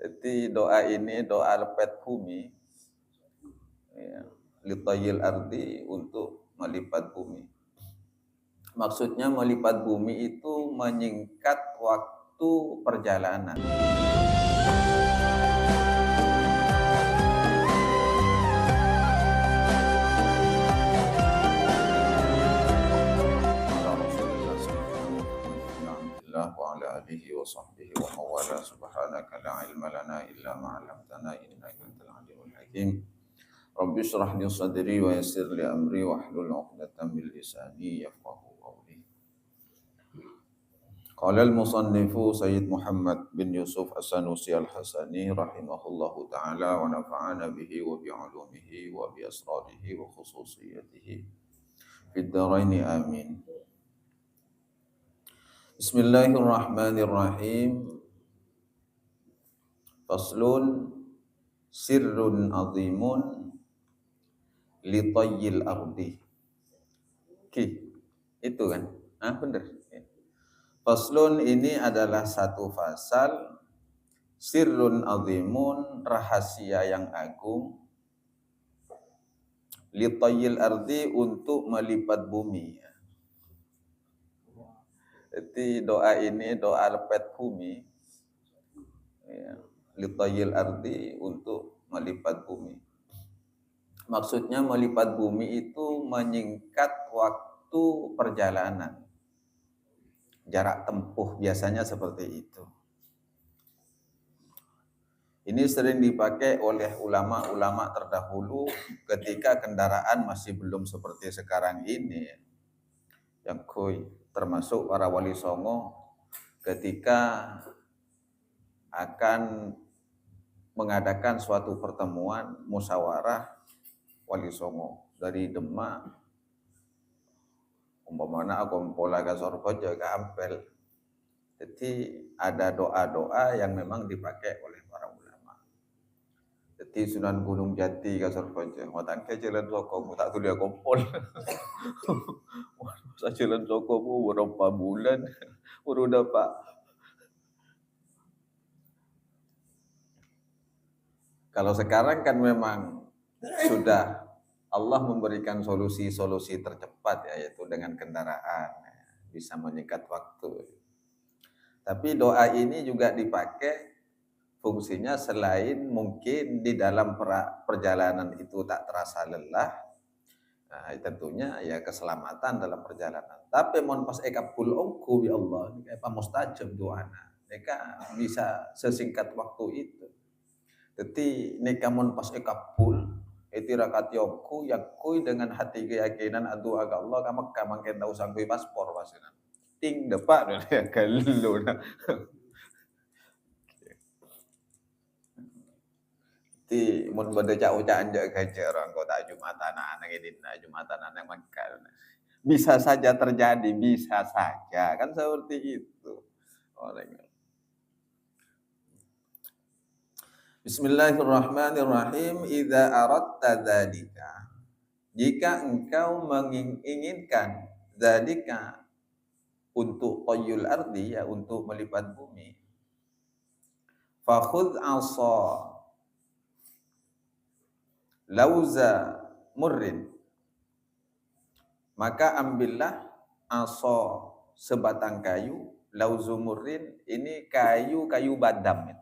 Jadi doa ini doa lepet bumi, ya, litayil ardi untuk melipat bumi. Maksudnya melipat bumi itu menyingkat waktu perjalanan. Alhamdulillah wa ala alihi wa sahbihi wa mawala subhanaka la ilma lana illa ma 'allamtana innaka antal alimul hakim. Rabbi shrah li sadri wa yassir li amri wa hlul 'uqdatam min lisani yafqahu qawli. Qala al-musannifu Sayyid Muhammad bin Yusuf As-Sanusi Al-Hasani rahimahullahu ta'ala wa nafa'ana bihi wa bi'ulumihi wa bi asrarihi wa khususiyatihi fid dharaini amin. Bismillahirrahmanirrahim. Faslun sirrun azimun li tayyil ardi. Itu kan? Bener. Faslun ini adalah satu fasal, sirrun azimun, rahasia yang agung, li tayyil ardi, untuk melipat bumi. Jadi doa ini doa lepet bumi, ya, li tayyil ardi, untuk melipat bumi. Maksudnya melipat bumi itu menyingkat waktu perjalanan, jarak tempuh, biasanya seperti itu. Ini sering dipakai oleh ulama-ulama terdahulu ketika kendaraan masih belum seperti sekarang ini. Yang termasuk para wali songo ketika akan mengadakan suatu pertemuan musyawarah wali songo dari Demak, umpamanya Akompola ke Sorbojo ke Ampel. Jadi ada doa-doa yang memang dipakai oleh para ulama. Jadi Sunan Gunung Jati ke Sorbojo, ngotan ke jalan Soko, tak tulis Akompol. Masa jalan Soko berapa bulan baru dapat. Kalau sekarang kan memang sudah Allah memberikan solusi-solusi tercepat, ya, yaitu dengan kendaraan, bisa menyingkat waktu. Tapi doa ini juga dipakai fungsinya selain mungkin di dalam perjalanan itu tak terasa lelah, nah, tentunya ya keselamatan dalam perjalanan. Tapi mon pas ekapul ongku ya Allah, apa mustajab doana, mereka bisa sesingkat waktu itu. Jadi nekamun pas ekapul itu rakat yongku yakui dengan hati keyakinan adu aga Allah kamak kamang kena usang kui paspor pasinan ting depan ya kalau nah. Ti mun bade cak-ucakan jak gaje orang kota Jumatan anak ini Jumatan anak mangkal. Bisa saja terjadi, bisa saja kan seperti itu orang. Bismillahirrahmanirrahim. Idza aradta dzalika, jika engkau menginginkan dzalika, untuk qayyul ardi, ya, untuk melipat bumi, fakhudh asa lauza murrin, maka ambillah asa, sebatang kayu, lauzu murrin, ini kayu badam.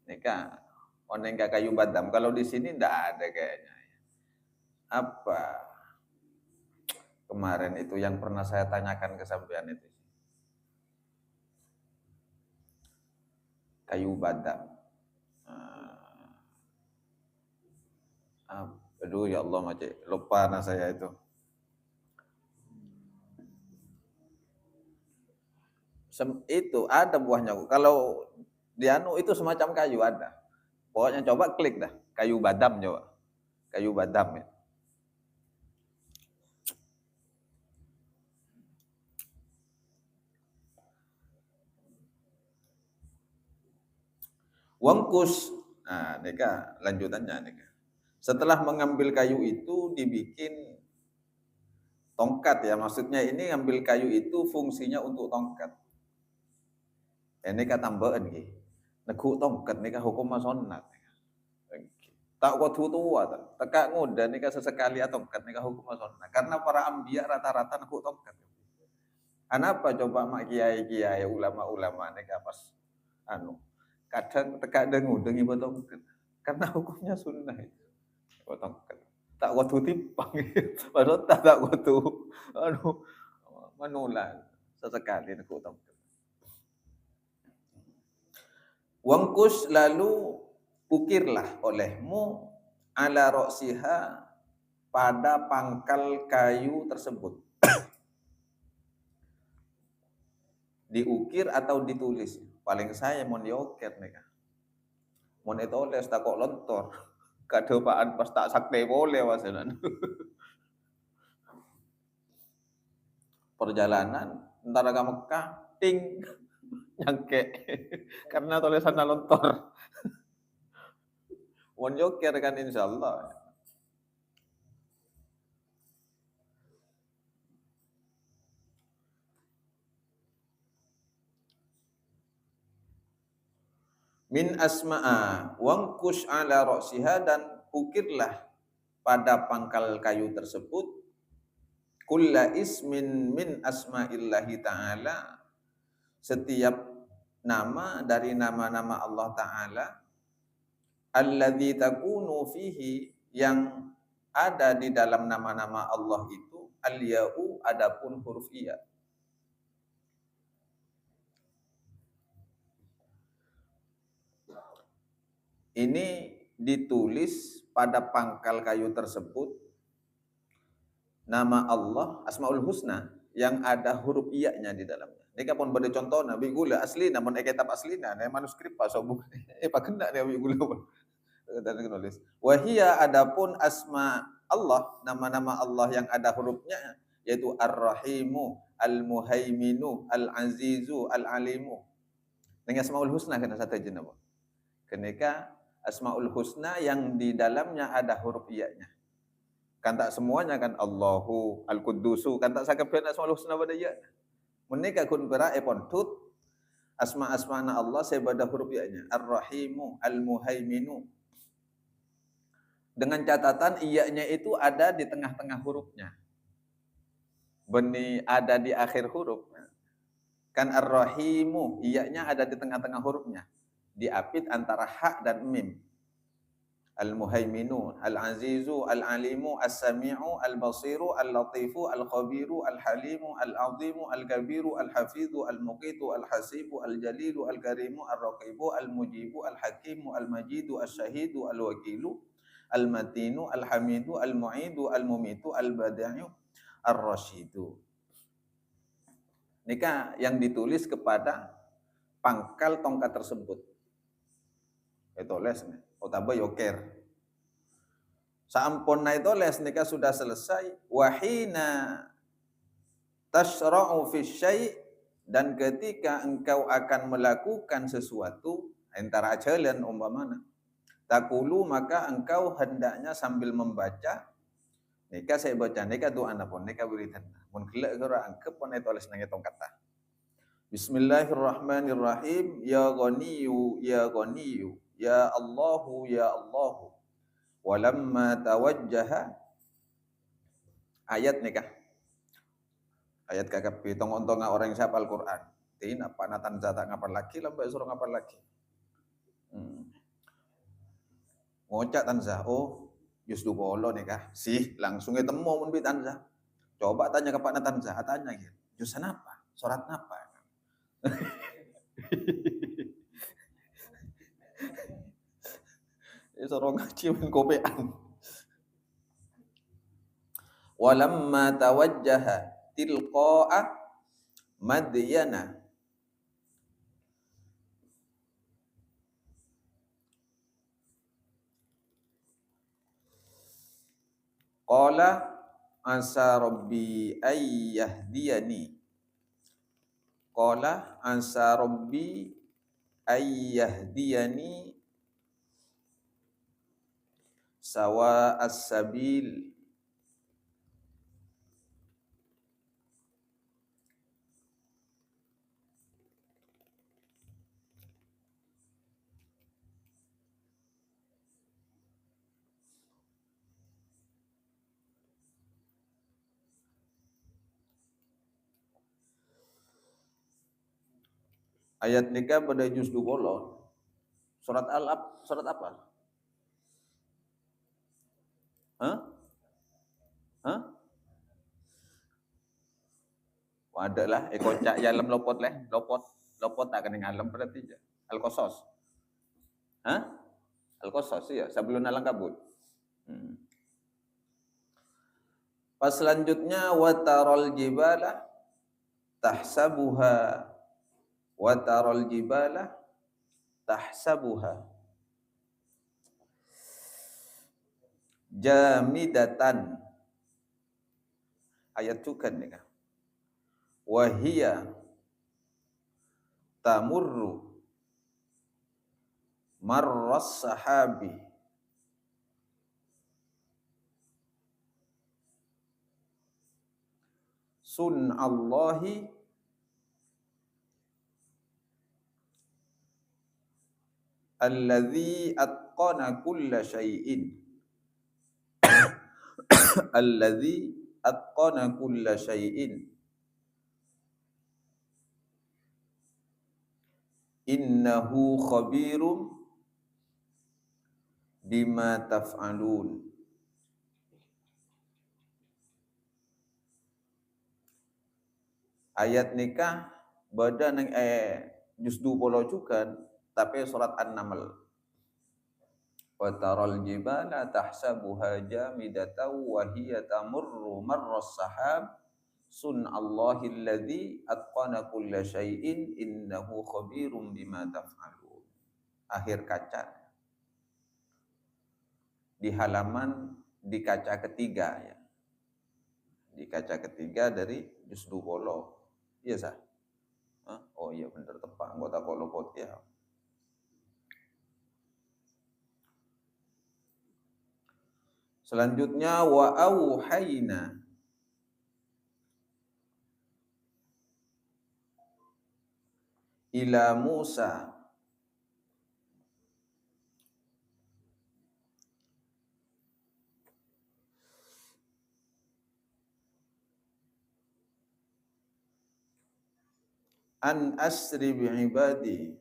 Ini kan oneng kayu badam. Kalau di sini enggak ada kayaknya. Apa kemarin itu yang pernah saya tanyakan ke sampean itu? Kayu badam. Aduh ya Allah, macam lupa saya itu. Itu ada buahnya. Kalau di anu itu semacam kayu ada. Pokoknya coba klik dah, kayu badam coba. Kayu badam ya. Wangkus. Nah, nika lanjutannya nika. Setelah mengambil kayu itu dibikin tongkat, ya, maksudnya ini ngambil kayu itu fungsinya untuk tongkat. Ini kata tambahan gitu. Negu tongkat nikah hukum sunat. Tak kudu tua, tekak muda nikah sesekali tongkat nikah hukum sunat. Karena para ambia rata-rata negu tongkat. Kenapa coba mak kiai-kiai ulama-ulama nikah pas kadang tekak dengu dengi tongkat. Karena hukumnya sunnah itu. Tongkat. Tak kudu timpang. Padahal tak kudu menulang sesekali negu tongkat. Wangkus lalu ukirlah olehmu ala roksiha pada pangkal kayu tersebut. Diukir atau ditulis. Paling saya mau diukir nih. Mau ditulis tak kok lontor. Kadopaan pas tak sakte boleh wasanan. Perjalanan entar ke Mekah ting nyangke karena tulisan lontor. Mau diukir kan insyaallah. Min asma'a wangkush ala roksiha dan ukirlah pada pangkal kayu tersebut kulla ismin min asma'illahi ta'ala setiap nama dari nama-nama Allah Ta'ala alladzi takunu fihi yang ada di dalam nama-nama Allah itu al-ya'u adapun huruf iya. Ini ditulis pada pangkal kayu tersebut nama Allah Asmaul Husna yang ada huruf iya-nya di dalamnya. Ini kapon pada contoh Nabi gula asli namun kitab aslina nah manuskrip pas sobuk pakenda Nabi gula. Dan nulis. Wahia adapun asma Allah nama-nama Allah yang ada hurufnya yaitu Ar-Rahimu, Al-Muhaiminu, Al-Azizu, Al-Alimu. Dengan Asmaul Husna kena satu jenama. Kenika Asmaul Husna yang di dalamnya ada huruf iya-nya. Kan tak semuanya kan Allahu, Al-Quddusu, kan tak sakabehna Asmaul Husna pada iya. Menika kun pera tut asma-asmana Allah sebada huruf iya-nya. Ar-Rahimu, Al-Muhaiminu. Dengan catatan iya-nya itu ada di tengah-tengah hurufnya. Beni ada di akhir huruf. Kan Ar-Rahimu, iya-nya ada di tengah-tengah hurufnya. Diapit antara ha dan mim. Al-Muhaiminu, Al-Azizu, Al-Alimu, As-Sami'u, Al-Basiru, Al-Latifu, Al-Khabiru, Al-Halimu, Al-Azimu, Al-Kabiru, Al-Hafizu, Al-Muqitu, Al-Hasibu, Al-Jalilu, Al-Karimu, Al-Raqibu, Al-Mujibu, Al-Hakimu, Al-Majidu, Al-Syahidu, Al-Wakilu, Al-Matinu, Al-Hamidu, Al-Mu'idu, Al-Mumitu, Al-Badi'u, Ar-Rasyidu. Nikah yang ditulis kepada pangkal tongkat tersebut. Itu lesnya. Otaba yoker. Saamponna itu les nikah sudah selesai. Wahina tashra'u fi syai' dan ketika engkau akan melakukan sesuatu antara ajalan umpamana. Takulu maka engkau hendaknya sambil membaca nikah saya baca nikah doa pun nikah beritan. Mun kelak geura angkep pun itu les nang tong kata. Bismillahirrahmanirrahim. Ya Ghaniyu ya Ghaniyu. Ya Allahu ya Allahu. Walamma tawajjaha ayat nikah. Ayat kakap pitong-ontong orang yang siapa Al-Qur'an. Tina panatan zata ngapal lagi lambai suruh ngapal lagi. Ngocak tanzah, oh justru bolo nikah. Sih langsung ketemu mun bi tanzah. Coba tanya ke Pak Tanzah, tanya gitu. Jurusan apa? Surat apa? Suruh ngaji men kopean. Walamma tawajjaha tilqa'a Madyana qala asa rabbi ayyahdiyani qala asa rabbi ayyahdiyani sawa as-sabil Ayat nikah pada juz 20. Surat Al-Ab, surat apa? Hah? Hah? Ada lah, kocak jalam lopot leh, lopot tak kena ngalam berarti je. Al-Qasas. Hah? Al-Qasas ya, sebelum Al-Ankabut. Pas selanjutnya wataral jibala tahsabuha wataral jibala tahsabuha jamidatan. Ayat tukan ni kan. Wahia tamurru marras sahabi sun Allahi alladzi atqana kulla syai'in alladzi atqana kulla syai'in innahu khabirum bima taf'alun. Ayat nikah badan yang juz 20 juga tapi surat An-Naml. Wa taral jibala tahsabuha jamidatan wa hiya tamurru marras sahab sun Allahi alladzi atqana kulla syai'in innahu khabirum bima taf'alun. Akhir kaca. Di halaman di kaca ketiga ya. Di kaca ketiga dari juz 20. Iya sah? Oh iya benar tepat anggota kolopot ya. Selanjutnya wa auhayna ila Musa an asri bi ibadi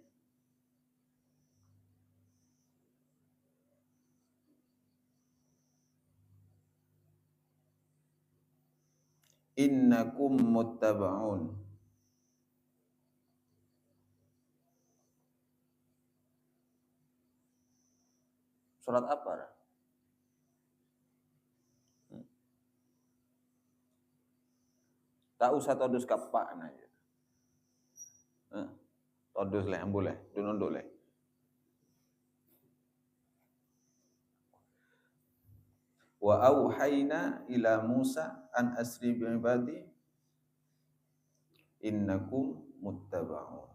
innakum muttaba'un. Surat apa? Tak usah todus kapak aja. Todus leh, boleh, dununduk leh. Wa auhayna ila Musa an asri bi ibadi innakum muttaba'un.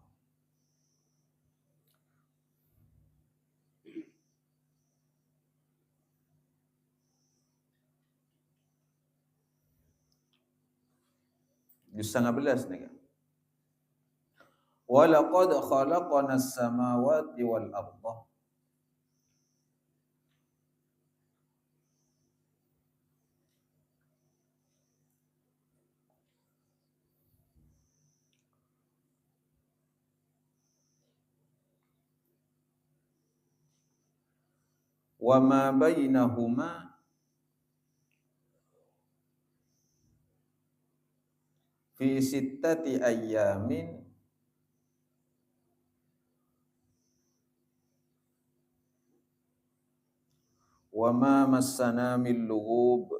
Juz 19 ni kan. Wa laqad khalaqana as-samawati wal arda wa ma bainahuma fi sittati ayyamin wa ma massana min lughub.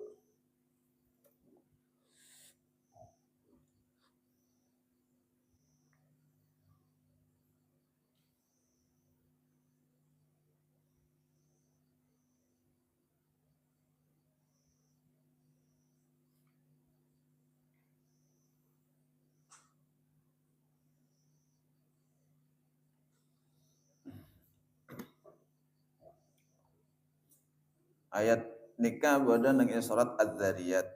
Ayat nikah berada dengan surat Az-Zariyat.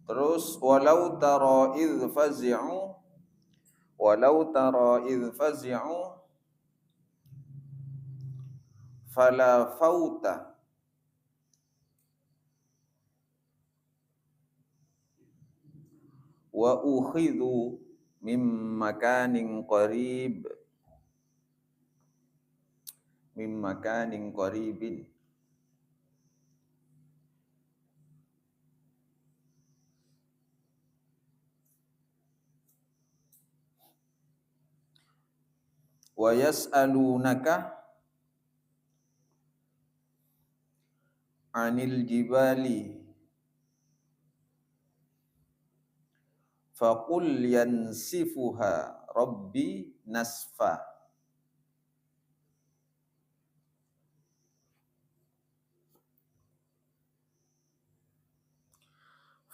Terus walau tara idz fazi'u Walau tara idh fazi'u fala fauta wa ukhidhu min makanin qaribin. Wa yas'alunaka 'anil jibali faqul yansifuha rabbi nasfa.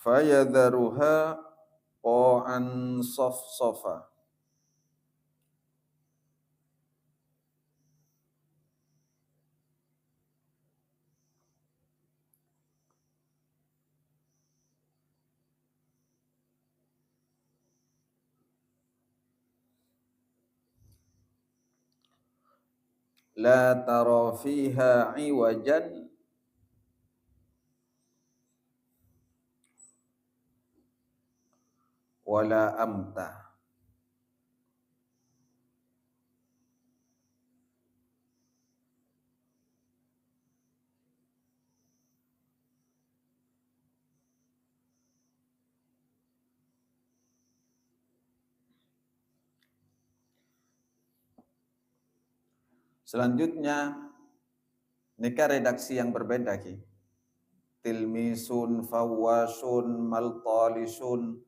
Fayadharuha qa'an safsafa. La tara fiha iwajan wala amta. Selanjutnya nikah redaksi yang berbeda ki. Tilmisun, fawwasun, maltalisun,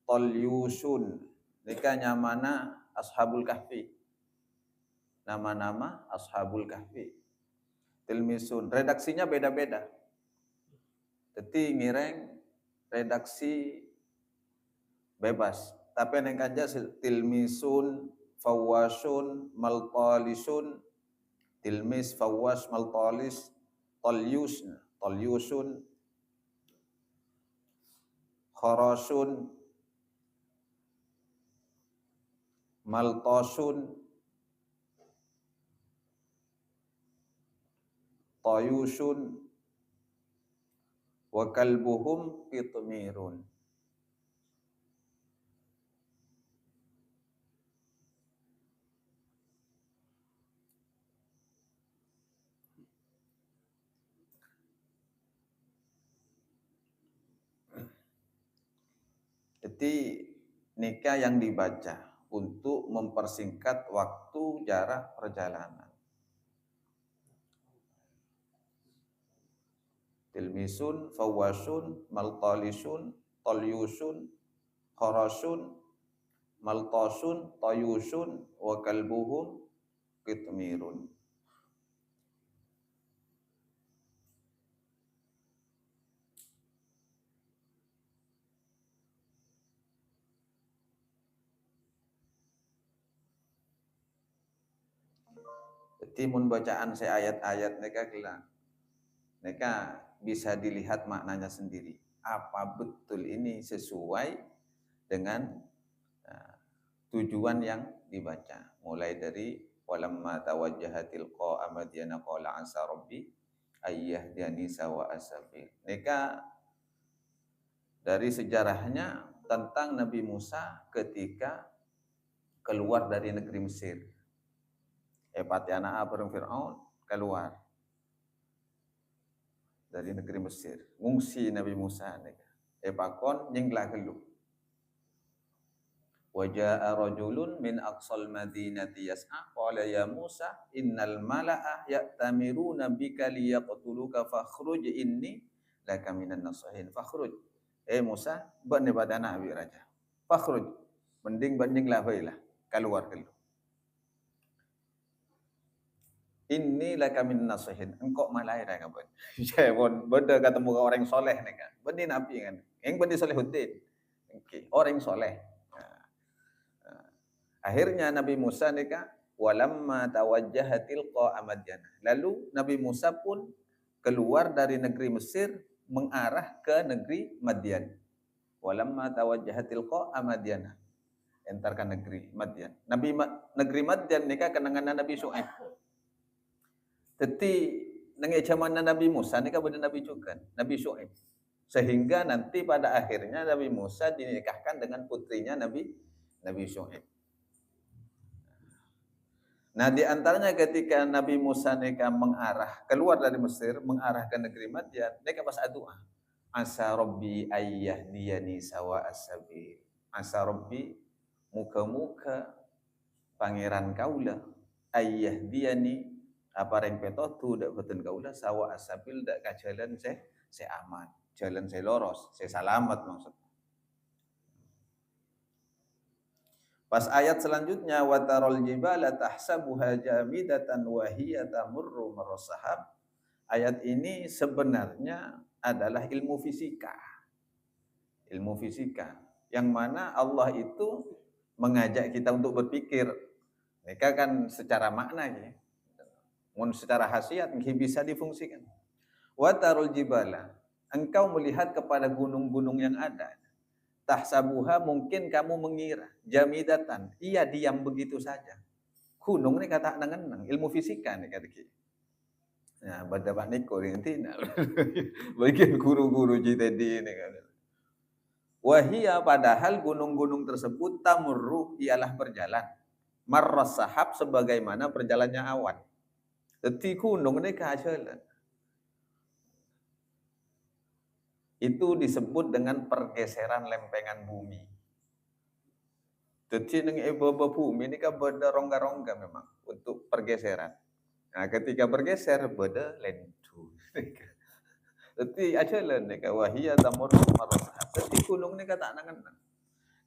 talyusun. Nikahnya mana? Ashabul Kahfi. Nama-nama Ashabul Kahfi. Tilmisun, redaksinya beda-beda. Jadi ngireng redaksi bebas. Tapi yang aja tilmisun, fawwasun, maltalisun, tilmis, fawwas, maltalis, talyusun, kharasun, maltasun, tayusun, wa kalbuhum qitmirun. Jadi nikah yang dibaca untuk mempersingkat waktu jarak perjalanan. Tilmisun, fawwasun, maltalisun, talyusun, kharasun, maltasun, tayusun, wa kalbuhum qitmirun. Jadi mun bacaan saya ayat-ayat mereka bisa dilihat maknanya sendiri. Apa betul ini sesuai dengan tujuan yang dibaca. Mulai dari walamma tawajjaha tilqa madyana qala asa rabbi ayyahdiyani sawa asabil. Mereka dari sejarahnya tentang Nabi Musa ketika keluar dari negeri Mesir. Epatiana bareng Fir'aun keluar dari negeri Mesir. Ngungsi Nabi Musa. Epakon nyinglah keluh. Waja'a rajulun min aqsal madinati yas'a qala ya Musa innal mala'a ya'tamiruna bika liyaqtuluka fakhruj inni laka minan nasihin. Fakhruj. Musa bani badana abi raja. Fakhruj. Mending nyinglah baiklah keluar keluh. Inni laka min nasihin. Engkau malai dah kan. Jangan benda ketemu orang soleh ni kan. Benda nabi kan. Yang benda Salihuddin. Okay. Orang soleh. Akhirnya Nabi Musa ni kan walamma tawajjaha tilqa Madyana. Lalu Nabi Musa pun keluar dari negeri Mesir mengarah ke negeri Madyan. Walamma tawajjaha tilqa Madyana. entarkan negeri Madian. Negeri Madian nika kenangan Nabi Syuaib. Teti nengi zaman Nabi Musa nika bener Nabi juga, Nabi Syuaib. Sehingga nanti pada akhirnya Nabi Musa dinikahkan dengan putrinya Nabi Syuaib. Nah, di antaranya ketika Nabi Musa nika mengarah keluar dari Mesir, mengarah ke negeri Madian, nika pas doa. Asa Rabbi ayyahdiyani sawa as-sabil. Asa Rabbi muka-muka pangeran kaula ayyahdiyani apa reng petotu dak beten kaula sawa as-sabil dak ka jalan se aman, jalan se loros, se salamat maksud. Pas ayat selanjutnya watarol jibala tahsabuha jamidatan wa hiya tamurru marras sahab. Ayat ini sebenarnya adalah ilmu fisika. Ilmu fisika yang mana Allah itu mengajak kita untuk berpikir. Mereka kan secara makna ya. Mun secara khasiat bisa difungsikan. Watarol jibala, engkau melihat kepada gunung-gunung yang ada. Tahsabuha mungkin kamu mengira jamidatan, iya diam begitu saja. Gunung ini kata nengenang, ilmu fisika nih kata kita. Nah, pada Pak Niko nanti bagian guru-guru JTD ini kan. Wahia padahal gunung-gunung tersebut tamurru ialah berjalan. Marras sahab sebagaimana berjalannya awan. Jadi gunung ini kehajalan. Itu disebut dengan pergeseran lempengan bumi. Jadi neng eba bumi ini kan beda rongga-rongga memang untuk pergeseran. Nah, ketika bergeser beda lentu. Jadi aja lah nih wahia tamur marasah. Jadi gunung ini kata anak-anak.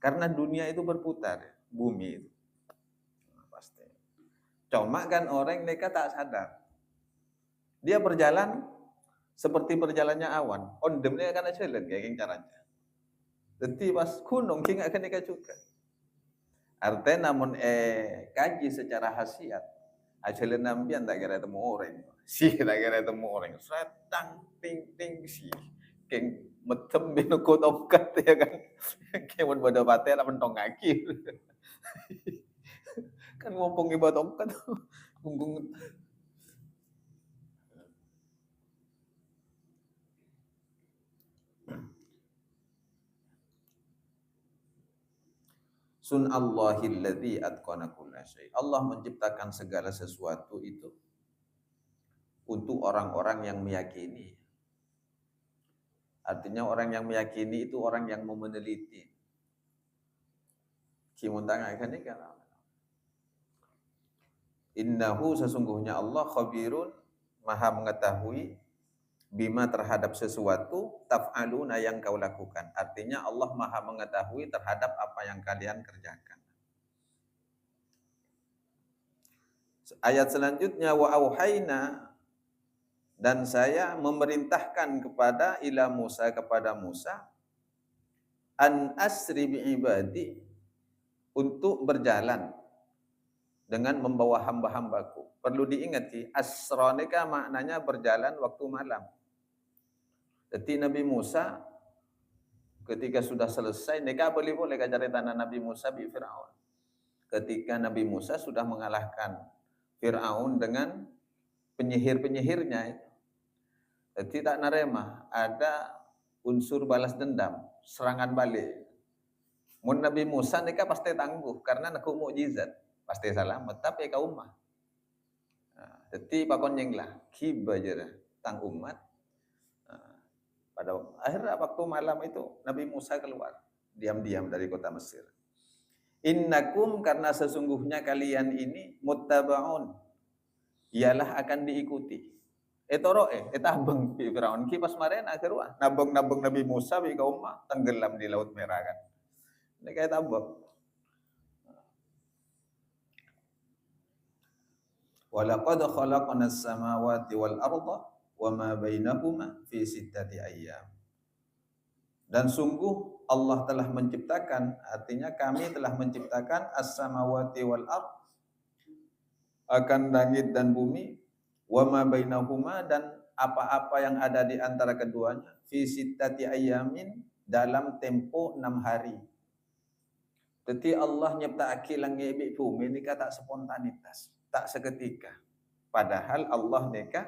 Karena dunia itu berputar, bumi itu. Nah, pasti. Cuma kan orang mereka tak sadar. Dia berjalan seperti berjalannya awan. Ondemnya akan aja lihat kayak caranya. Jadi pas gunung kita akan nikah juga. Artinya namun kaji secara khasiat. Aja nampian tak kira temu orang. Si tak kira temu orang. Setang ting ting si. Keng metem bino kotopkat ya kan. Keng pada bate lah mentong kaki. Kan ngompong ibadah topkat. Gunggung. Sun'allahil ladzi atqana kulla syai'. Allah menciptakan segala sesuatu itu untuk orang-orang yang meyakini. Artinya orang yang meyakini itu orang yang mau meneliti. Kimuntang akan ikan. Innahu sesungguhnya Allah khabirun maha mengetahui bima terhadap sesuatu taf'aluna yang kau lakukan. Artinya Allah maha mengetahui terhadap apa yang kalian kerjakan. Ayat selanjutnya wa auhayna, dan saya memerintahkan kepada kepada Musa an asri bi ibadi, untuk berjalan dengan membawa hamba-hambaku. Perlu diingat asra nika maknanya berjalan waktu malam. Jadi Nabi Musa ketika sudah selesai, nika boleh cerita Nabi Musa bi Fir'aun. Ketika Nabi Musa sudah mengalahkan Fir'aun dengan penyihir-penyihirnya, jadi tak narema, ada unsur balas dendam, serangan balik. Mun Nabi Musa nika pasti tangguh karena naku mukjizat, pasti selamat, tapi kaum mah. Nah, jadi pakon nyenglah, kiba aja tang umat. Pada akhirnya waktu malam itu Nabi Musa keluar diam-diam dari kota Mesir. Innakum, karena sesungguhnya kalian ini muttabaun, ialah akan diikuti. Tabeng bi Firaun ki pas maren akhirnya nabeng Nabi Musa bi kaum tenggelam di Laut Merah kan. Ini kayak tabeng. Walaqad khalaqnas samawati wal arda wa ma bainahuma fi sittati ayyam. Dan sungguh Allah telah menciptakan, artinya kami telah menciptakan as-samawati wal ard, akan langit dan bumi, wa ma bainahuma, dan apa-apa yang ada di antara keduanya, fi sittati ayyamin, dalam tempo 6 hari. Jadi Allah nyiptaake langit bumi ini tak spontanitas, tak seketika. Padahal Allah neka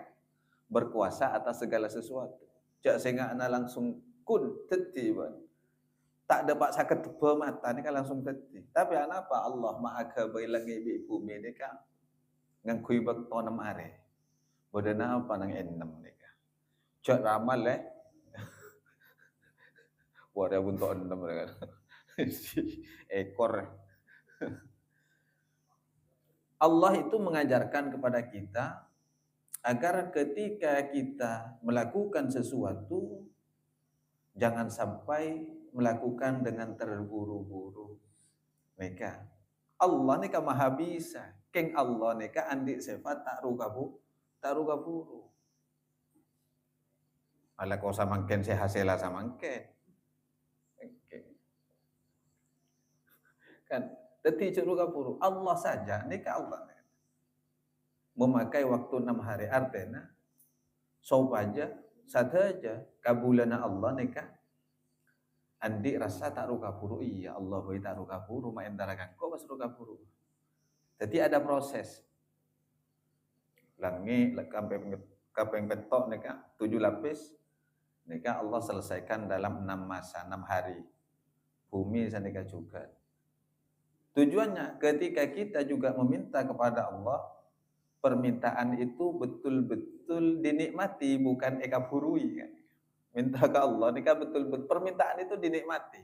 berkuasa atas segala sesuatu. Jak sehingga ana langsung kun teti ban. Tak dapat sakit tebal mata ni kan langsung teti. Tapi apa Allah maha kabai langit bumi ni kan ngangkui bakto 6 hari. Bodana apa nang 6 ni kan. Jak ramal Wadah untuk 6 kan. Ekor. Allah itu mengajarkan kepada kita agar ketika kita melakukan sesuatu jangan sampai melakukan dengan terburu-buru. Neka Allah neka maha bisa. Keng Allah neka andi sifat tak rugaburu. Ala kau samangken se hasela samangken. Kan teti rugaburu. Allah saja neka Allah memakai waktu 6 hari artinya saja kabulana Allah neka andi rasa tak rugaburu. Iya Allah boleh tak rugaburu main darakan kok pas rugaburu. Jadi ada proses. Langi kapeng petok neka 7 lapis neka Allah selesaikan dalam 6 masa 6 hari. Bumi saneka juga. Tujuannya ketika kita juga meminta kepada Allah, permintaan itu betul-betul dinikmati, bukan eka purui kan. Minta ke Allah neka betul-betul permintaan itu dinikmati.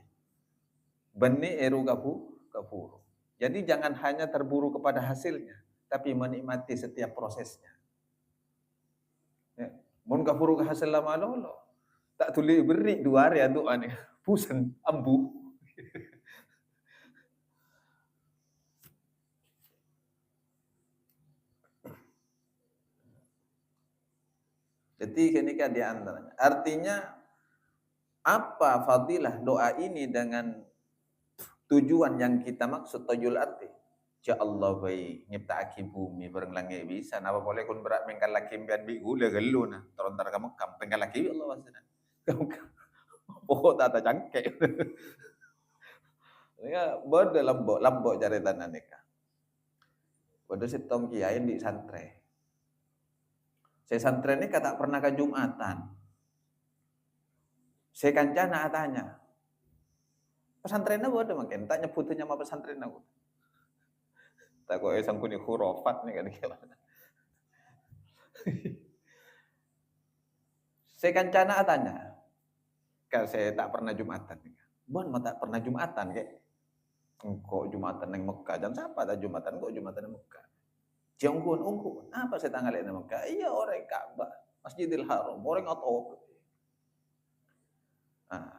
Beni eru kapuru. Jadi jangan hanya terburu kepada hasilnya, tapi menikmati setiap prosesnya. Ya. Mun kapuru ke hasil lama lolo. Tak tuli beri 2 hari doa ni. Pusing ambu. Jadi ini kan di antaranya. Artinya apa fadilah doa ini dengan tujuan yang kita maksud tajul arti. Ya Allah baik nyiptaaki bumi bareng langit bisa. Napa boleh kun berat mengkal laki bian bi gula gelu nah. Terontar kamu pengkal laki Allah wasana. Pokok tata cangke. Ya bodo lambok cari tanah nikah. Bodo sitong kiai di santre. Saya santren ini tak pernah ke Jumatan. Saya kancana atanya. Pesantrennya bodoh makin. Tak nyebutin nama pesantren aku. Tak kok sangkuni khurafat nih kan kira. Saya kancana atanya. Kalau saya tak pernah Jumatan. Bon, tak pernah Jumatan kayak. Kok Jumatan yang Mekah? Dan siapa tak Jumatan? Kok Jumatan yang Mekah? Ungkun. Apa saya tanggal ini Mekah? Iya orang Ka'bah, Masjidil Haram, orang atau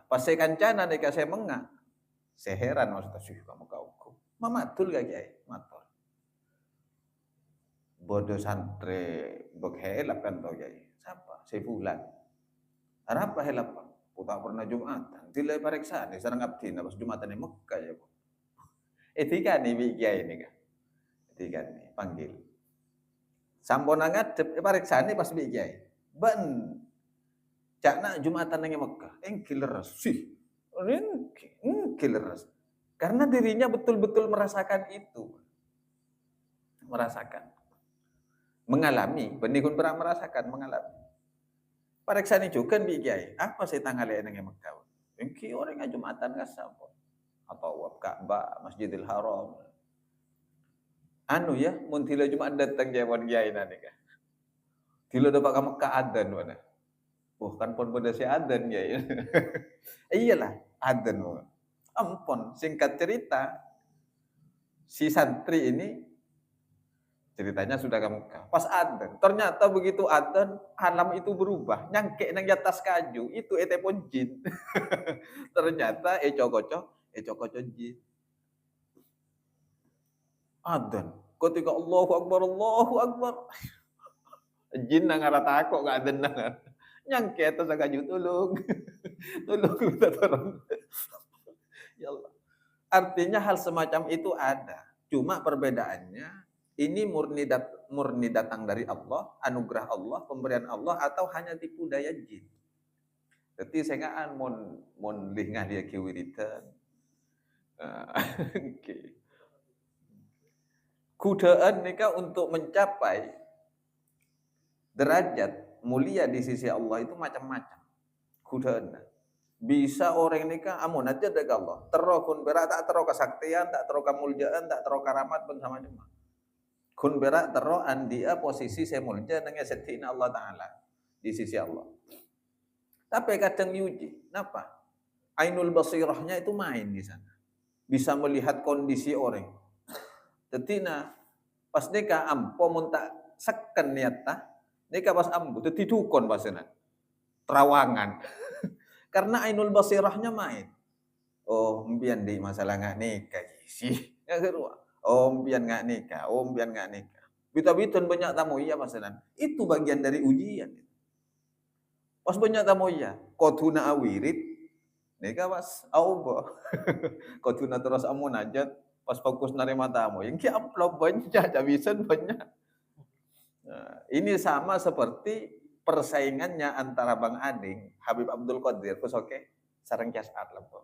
pas saya kancana nih saya mengak, saya heran maksudnya sih kamu kau. Mamatul gak kiai? Matul. Bodoh santri bekhelap kan tau kiai. Siapa? Saya Fulan. Apa helap? Tak pernah Jumatan. Dilai pariksa nih sarang abdi pas Jumatan di Mekah ya. Etika nih kiai ini kan. Etika nih panggil. Sampun ngadep pariksane pas bi kiai. Ben cakna Jumatan nang Mekah. Engkileres sih. Engkileres. Karena dirinya betul-betul merasakan itu. Merasakan. Mengalami, benihun pernah merasakan, mengalami. Pariksane juga bi kiai. Apa sih tanggal nang Mekah? Engki orang Jumatan ka sampun. Atau Ka'bah, Masjidil Haram. Anu ya, mun tila Jumat datang jawan kiai nani ka. Tila dapat ka Mekah adan mana. Kan pon pada si adan kiai. Iyalah, adan. Ampun, singkat cerita si santri ini ceritanya sudah ke Mekah. Pas adan, ternyata begitu adan alam itu berubah, nyangke nang atas kaju, itu pun jin. Ternyata cokocok jin. Adan. Ketika Allahu Akbar. Jin nang ngarata kok gak adan nang. Nyangke atas kaju tulung. Tulung kita turun. Ya Allah. Artinya hal semacam itu ada. Cuma perbedaannya ini murni datang dari Allah, anugerah Allah, pemberian Allah atau hanya tipu daya jin. Jadi saya nggak mon lingah dia kiwiritan. Oke. Godaan nikah untuk mencapai derajat mulia di sisi Allah itu macam-macam. Godaan. Bisa orang nikah amun aja dek Allah. Tero kun berak tak tero kesaktian, tak tero kemuliaan, tak tero karamat pun sama cuma. Kun berak tero andia posisi semulja dengan setina Allah Ta'ala di sisi Allah. Tapi kadang yuji, kenapa? Ainul basirahnya itu main di sana. Bisa melihat kondisi orang. Tetina pas nikah ampo mun tak seken niat ta, nikah pas ambu teti dukun pasena. Terawangan. Karena ainul basirahnya main. Oh, mbian di masalah nggak nikah sih. Ya kedua. Oh, mbian nggak nikah. Oh, mbian nggak nikah. Bita-bitan banyak tamu iya pasenan. Itu bagian dari ujian. Pas banyak tamu iya. Kotuna awirit. Nikah pas auba. Kotuna terus amun aja. Pas fokus nerima tamu. Yang kia amplop banyak. Jabisan banyak. Nah, ini sama seperti persaingannya antara Bang Ading, Habib Abdul Qadir, oke, sareng Kiasat lempo.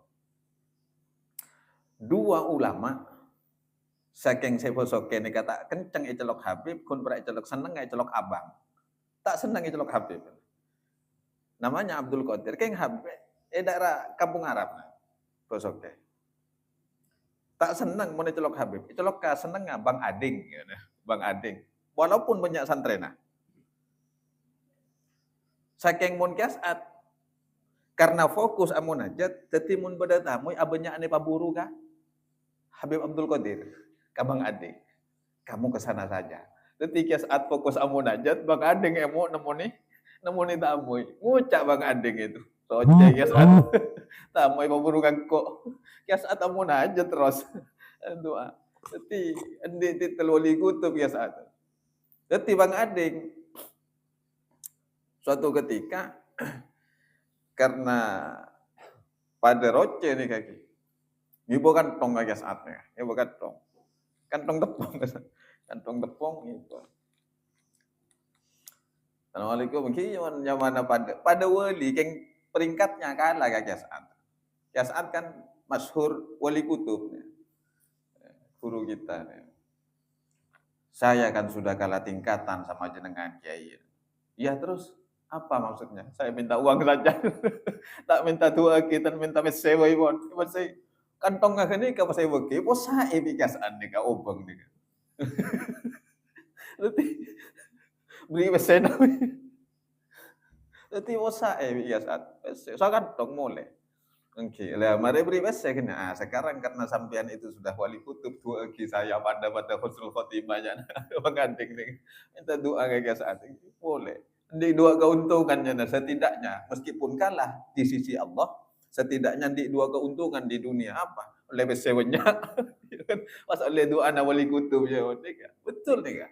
Dua ulama, saking seposoke ini kata kenceng icelok Habib, kun pra icelok seneng icelok abang. Tak seneng icelok Habib. Namanya Abdul Qadir, keng Habib, daerah Kampung Arab, posoke. Tak seneng mau icelok Habib, icelok ka seneng Bang Ading, Bang Ading. Walaupun banyak santrena. Saking mun Kiasat, karena fokus amun aja, teti mun pada tamu abenya ane paburu kah? Habib Abdul Qadir, Bang Ading, kamu kesana saja. Teti Kiasat fokus amun aja, Bang Ading emo nemoni tamu, ngucap Bang Ading itu. Soce Kiasat, tamu paburu kok. Kiasat amun aja terus doa. Teti andi teloli kutub Kiasat. Teti Bang Ading, suatu ketika karena pada roce nih kaki, ini bukan tong aja saatnya, ini bukan tong, kantong tepung itu. Assalamualaikum, mungkin mana pada wali, keng peringkatnya kalah kaki saat. Saat kan masyhur wali kutub, guru kita. Saya kan sudah kalah tingkatan sama jenengan kiai. Ya terus apa maksudnya? Saya minta uang saja. Tak minta dua kita minta sewa iwan. Saya kantong nggak ini kalau saya bagi, bos saya biasaan nih kau obeng nih. Nanti beli mesin. Nanti bos saya biasaan. Saya kantong mulai. Oke, lah mari beri mesin. Nah, sekarang karena sampean itu sudah wali kutub dua lagi saya pada husnul khotimahnya. Mengganting nih. Minta doa kayak saat ini. Boleh. Di dua keuntungannya, nah, setidaknya meskipun kalah di sisi Allah, setidaknya di dua keuntungan di dunia apa? Lebih sewanya, pas oleh doa na wali kutub ya, betul nih kan?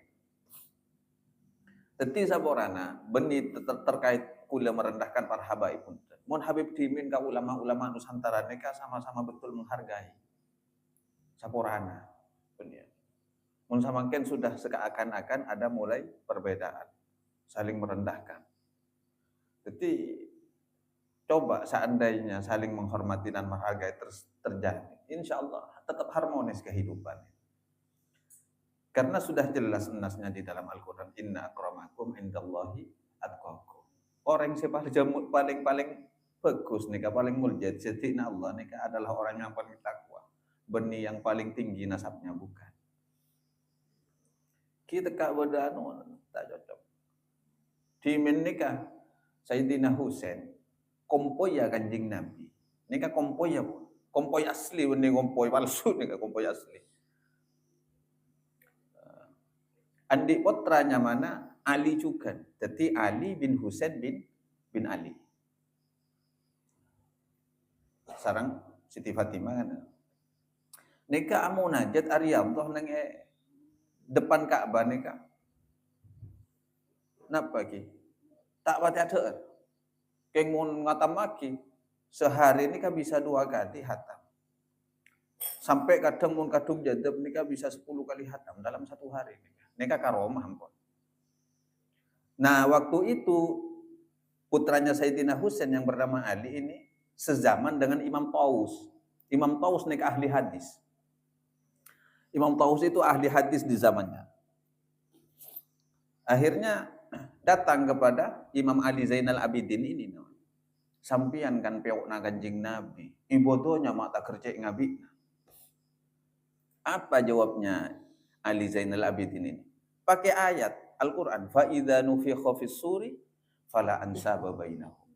Teti saborana benih terkait kula merendahkan para habaib pun. Mun Habib dimin ka ulama-ulama Nusantara mereka sama-sama betul menghargai saborana benih. Mun samangken sudah seakan-akan ada mulai perbedaan, saling merendahkan. Jadi coba seandainya saling menghormati dan menghargai terus terjadi, insya Allah tetap harmonis kehidupan. Karena sudah jelas nasnya di dalam Al-Quran, inna akramakum indallahi atqakum. Orang yang paling bagus nih, paling mulia setina Allah nih adalah orang yang paling takwa. Benih yang paling tinggi nasabnya bukan. Kita kak badanu tak cocok. Di nikah Sayyidina Husain kompoy ya Kanjeng Nabi. Nika kompoy ya, kompoy asli ini kompoy palsu nika kompoy asli. Andi putranya mana? Ali juga. Jadi Ali bin Husain bin Ali. Sarang Siti Fatimah kan. Nika amunajat Ariyallah nang depan Ka'bah nika. Napa ki? Tak pati ada. Keng mun ngatam lagi, sehari ini kan bisa 2 kali hatam. Sampai kadang mun kadung jadab ini kan bisa 10 kali hatam dalam 1 hari. Ini kan karomah ampun. Nah waktu itu putranya Sayyidina Husain yang bernama Ali ini sezaman dengan Imam Taus. Imam Taus nih ahli hadis. Imam Taus itu ahli hadis di zamannya. Akhirnya datang kepada Imam Ali Zainal Abidin ini. Sampian kan pewok na kanjing Nabi. Ibodonya mak tak kerja ngabi. Apa jawabnya Ali Zainal Abidin ini? Pakai ayat Al-Quran. Fa idza nufikha fis suri fala ansaba bainahum.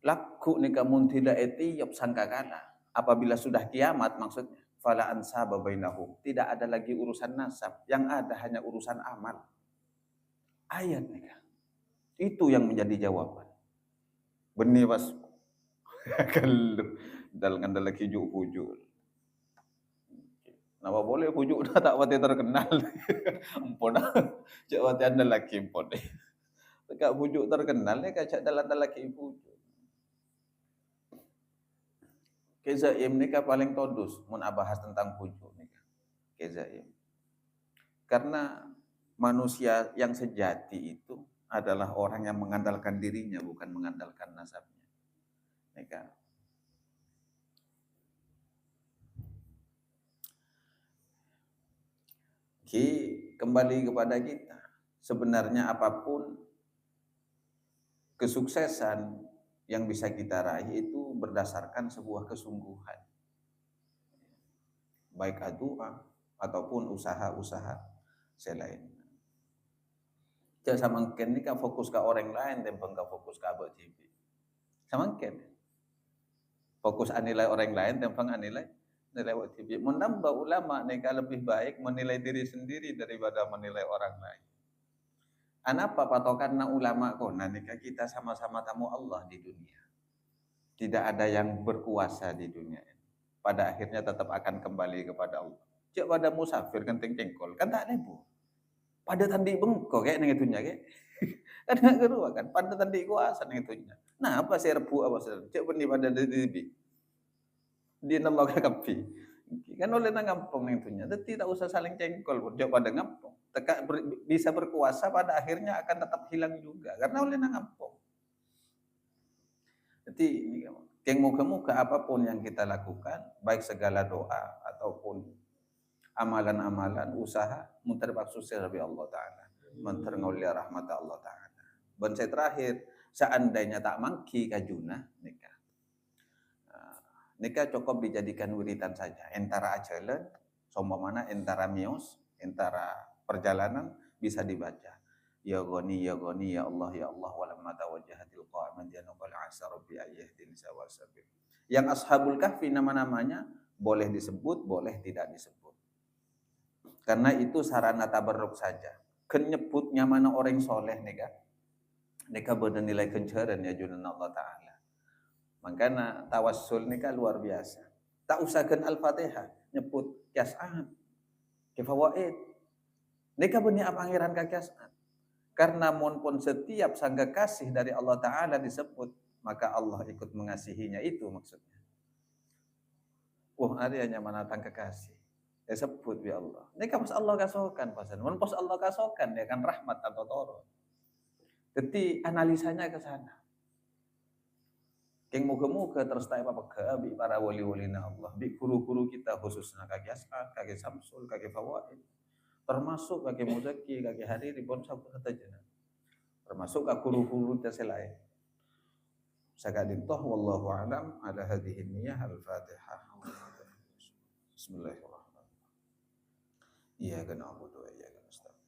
Laku nika muntila etiyop sangkakala. Apabila sudah kiamat maksudnya. Fala ansaba bainahum. Tidak ada lagi urusan nasab. Yang ada hanya urusan amal. Ayat nika. Itu yang menjadi jawaban. Benih pas. Kalau dalam lagi hujuk. Napa boleh hujuk dah tak wati terkenal. Ampun. Cak wati anda lagi ampun. Tekak hujuk terkenal ni kacak dalam lagi hujuk. Kezaim ni paling todus mun abahas tentang hujuk ni. Kezaim. Karena manusia yang sejati itu adalah orang yang mengandalkan dirinya bukan mengandalkan nasabnya. Nika. Kembali kepada kita. Sebenarnya apapun kesuksesan yang bisa kita raih itu berdasarkan sebuah kesungguhan. Baik doa ataupun usaha-usaha selain. Jangan samangken ni kan fokus ke orang lain dan bangga fokus ke abad TV. Samangken. Fokus anilai orang lain dan bangga anilai lewat TV. Menambah ulama nika lebih baik menilai diri sendiri daripada menilai orang lain. Anapa patokanna ulama kok? Nah nika kita sama-sama tamu Allah di dunia. Tidak ada yang berkuasa di dunia ini. Pada akhirnya tetap akan kembali kepada Allah. Cek pada musafir kenting cengkol kan tak lebu. Pada tandi bengko kayak nang itunya kayak. Kan enggak keruak kan. Pada tandi kuasa nang itunya. Nah apa sih rebu apa sih? Cek benih pada di dia nambah kapi. Kan oleh nang ngampung itunya. Jadi tidak usah saling cengkol pun pada ngampung. Bisa berkuasa pada akhirnya akan tetap hilang juga karena oleh nang ngampung. Jadi yang muka-muka apapun yang kita lakukan, baik segala doa ataupun amalan-amalan usaha muntaribak sukses dari Allah Ta'ala. Menterngaulia rahmat Allah Ta'ala. Dan saya terakhir, seandainya tak mangki kajuna nikah. Nikah cukup dijadikan wiritan saja. Entara ajalan, sombamana entara mios, entara perjalanan bisa dibaca. Ya Ghani ya Allah walamma tawajjahatil qa'aman ya naqal asa rabbi ayyahdin sawal sabil. Yang ashabul kahfi nama-namanya boleh disebut, boleh tidak disebut. Karena itu sarana tabarruk saja. Kenyebutnya mana orang soleh nika. Nika bernilai kencaran ya junan Allah Ta'ala. Makanya tawassul nika luar biasa. Tak usahkan Al-Fatihah, nyebut kias'an, kifawaid. Nika benih pangeran kakias'an. Karena pun setiap sangga kasih dari Allah Ta'ala disebut, maka Allah ikut mengasihinya, itu maksudnya. Arianya mana tang kekasih. Ya sebut ya Allah. Ini kan pas Allah kasokan pasan. Mun pas Allah kasokan ya kan rahmat atau toro. Jadi analisanya ke sana. Keng muga-muga terus tae apa bi para wali-walina Allah, bi guru-guru kita khususnya kaki As'ad, kaki Samsul, kaki Fawaid. Termasuk kaki Muzaki, kaki Hariri pun sabda tajana. Termasuk ke guru-guru selain. Sakadin toh wallahu a'lam ala hadhihi niyyah al-Fatihah. Bismillahirrahmanirrahim. Iyyaka na'budu wa iyyaka nasta'in.